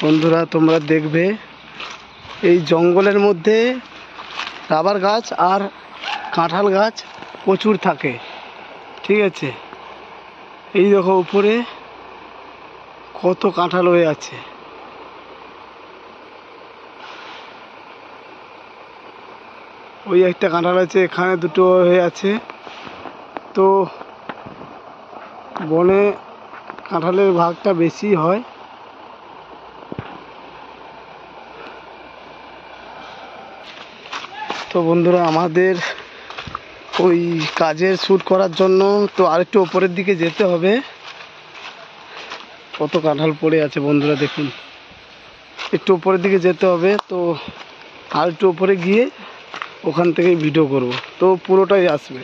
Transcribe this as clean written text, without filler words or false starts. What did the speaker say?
বন্ধুরা তোমরা দেখবে এই জঙ্গলের মধ্যে রাবার গাছ আর কাঁঠাল গাছ প্রচুর থাকে, ঠিক আছে। এই দেখো উপরে কত কাঁঠাল হয়ে আছে। ওই একটা কাঁঠাল আছে, এখানে দুটো হয়ে আছে। তো বনে কাঁঠালের ভাগটা বেশি হয়। তো বন্ধুরা আমাদের ওই কাজের শ্যুট করার জন্য তো আরেকটু ওপরের দিকে যেতে হবে। কত কাঁঠাল পড়ে আছে বন্ধুরা দেখুন, একটু উপরের দিকে যেতে হবে। তো আর একটু উপরে গিয়ে ওখান থেকে ভিডিও করব, তো পুরোটাই আসবে।